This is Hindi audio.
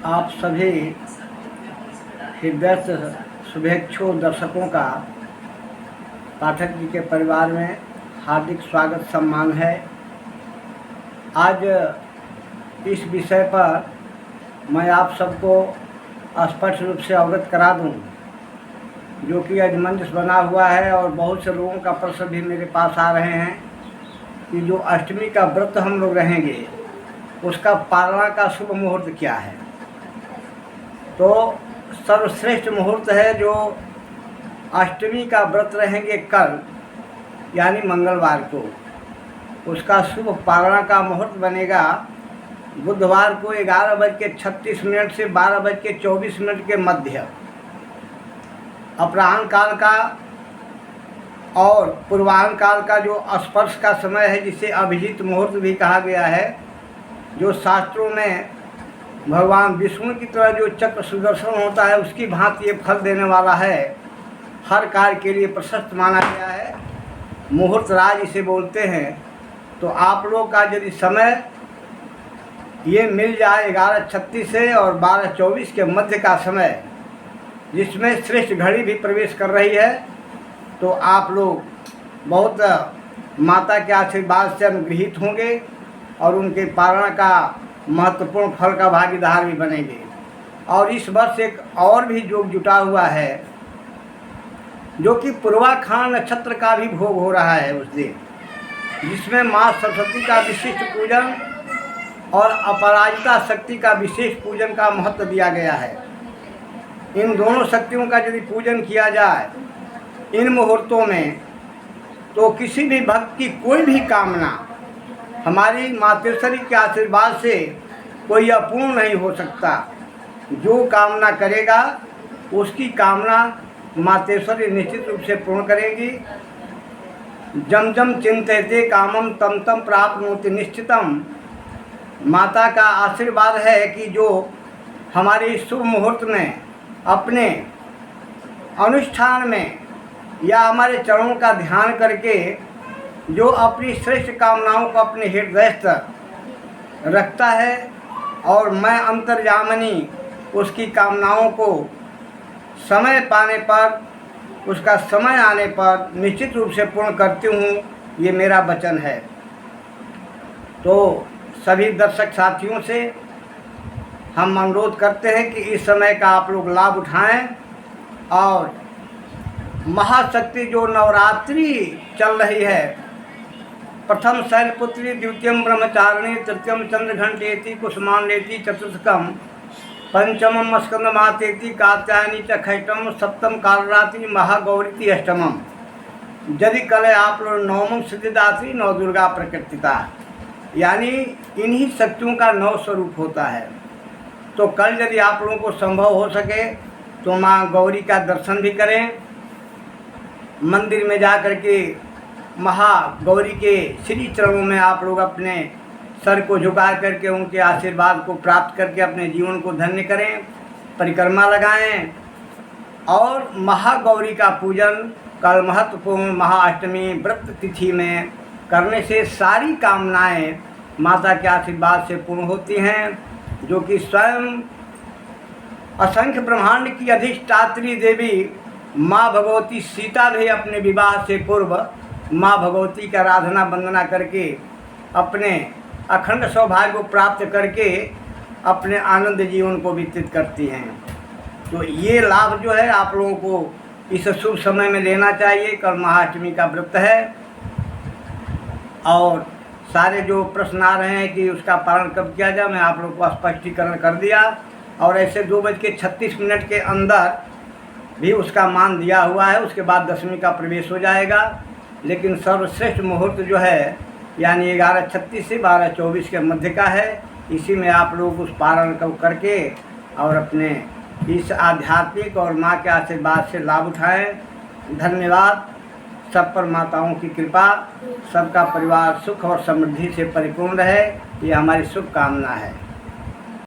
आप सभी हृदय से शुभेच्छु दर्शकों का पाठक जी के परिवार में हार्दिक स्वागत सम्मान है। आज इस विषय पर मैं आप सबको स्पष्ट रूप से अवगत करा दूं, जो कि आज मंच बना हुआ है और बहुत से लोगों का प्रश्न भी मेरे पास आ रहे हैं कि जो अष्टमी का व्रत हम लोग रहेंगे उसका पालना का शुभ मुहूर्त क्या है। तो सर्वश्रेष्ठ मुहूर्त है जो अष्टमी का व्रत रहेंगे कल यानी मंगलवार को, उसका शुभ पालना का मुहूर्त बनेगा बुधवार को 11:36 से 12:24 के मध्य अपराह्न काल का और पूर्वाह्न काल का जो स्पर्श का समय है, जिसे अभिजीत मुहूर्त भी कहा गया है, जो शास्त्रों में भगवान विष्णु की तरह जो चक्र सुदर्शन होता है उसकी भांति ये फल देने वाला है, हर कार्य के लिए प्रशस्त माना गया है। मुहूर्त राज इसे बोलते हैं। तो आप लोग का यदि समय ये मिल जाए 11:36 से और 12:24 के मध्य का समय, जिसमें श्रेष्ठ घड़ी भी प्रवेश कर रही है, तो आप लोग बहुत माता के आशीर्वाद से अनुग्रहित होंगे और उनके पालना का महत्वपूर्ण फल का भागीदार भी बनेंगे। और इस वर्ष एक और भी योग जुटा हुआ है, जो कि पूर्वाखान नक्षत्र का भी भोग हो रहा है उस दिन, जिसमें माँ सरस्वती का विशिष्ट पूजन और अपराजिता शक्ति का विशेष पूजन का महत्व दिया गया है। इन दोनों शक्तियों का यदि पूजन किया जाए इन मुहूर्तों में, तो किसी भी भक्त की कोई भी कामना हमारी मातेश्वरी के आशीर्वाद से कोई अपूर्ण नहीं हो सकता। जो कामना करेगा उसकी कामना मातेश्वरी निश्चित रूप से पूर्ण करेगी। जम जम चिंतयते कामम तम तम प्राप्नोति निश्चितम। माता का आशीर्वाद है कि जो हमारे शुभ मुहूर्त में अपने अनुष्ठान में या हमारे चरणों का ध्यान करके जो अपनी श्रेष्ठ कामनाओं को अपने हृदयस्थ रखता है और मैं अंतर्यामिनी उसकी कामनाओं को समय पाने पर, उसका समय आने पर निश्चित रूप से पूर्ण करती हूँ, ये मेरा वचन है। तो सभी दर्शक साथियों से हम अनुरोध करते हैं कि इस समय का आप लोग लाभ उठाएं और महाशक्ति जो नवरात्रि चल रही है, प्रथम शैलपुत्री, द्वितीयम ब्रह्मचारिणी, तृतीयम चंद्रघंटेति, कुसुमांडेति, चतुर्थकम पंचमम स्कंदमातेति, कात्यायनी च खैटम, सप्तम कालरात्रि, महागौरीति अष्टमम। यदि कल आप लोग नवमम सिद्धिदात्री, नव दुर्गा प्रकृतिता, यानी इन्हीं शक्तियों का नव स्वरूप होता है। तो कल यदि आप लोगों को संभव हो सके तो माँ गौरी का दर्शन भी करें, मंदिर में जा कर के महागौरी के श्री चरणों में आप लोग अपने सर को झुका करके उनके आशीर्वाद को प्राप्त करके अपने जीवन को धन्य करें, परिक्रमा लगाएं। और महागौरी का पूजन कल महत्वपूर्ण महाअष्टमी व्रत तिथि में करने से सारी कामनाएं माता के आशीर्वाद से पूर्ण होती हैं, जो कि स्वयं असंख्य ब्रह्मांड की अधिष्ठात्री देवी माँ भगवती सीता भी अपने विवाह से पूर्व माँ भगवती की आराधना वंदना करके अपने अखंड सौभाग्य को प्राप्त करके अपने आनंद जीवन को व्यतीत करती हैं। तो ये लाभ जो है आप लोगों को इस शुभ समय में लेना चाहिए। कल महाअष्टमी का व्रत है और सारे जो प्रश्न आ रहे हैं कि उसका पालन कब किया जाए, मैं आप लोगों को स्पष्टीकरण कर दिया। और ऐसे 2:36 के अंदर भी उसका मान दिया हुआ है, उसके बाद दशमी का प्रवेश हो जाएगा। लेकिन सर्वश्रेष्ठ मुहूर्त जो है यानी 11:36 से 12:24 के मध्य का है। इसी में आप लोग उस पालन को करके और अपने इस आध्यात्मिक और माँ के आशीर्वाद से लाभ उठाएं। धन्यवाद। सब पर माताओं की कृपा, सबका परिवार सुख और समृद्धि से परिपूर्ण रहे, ये हमारी शुभकामना है।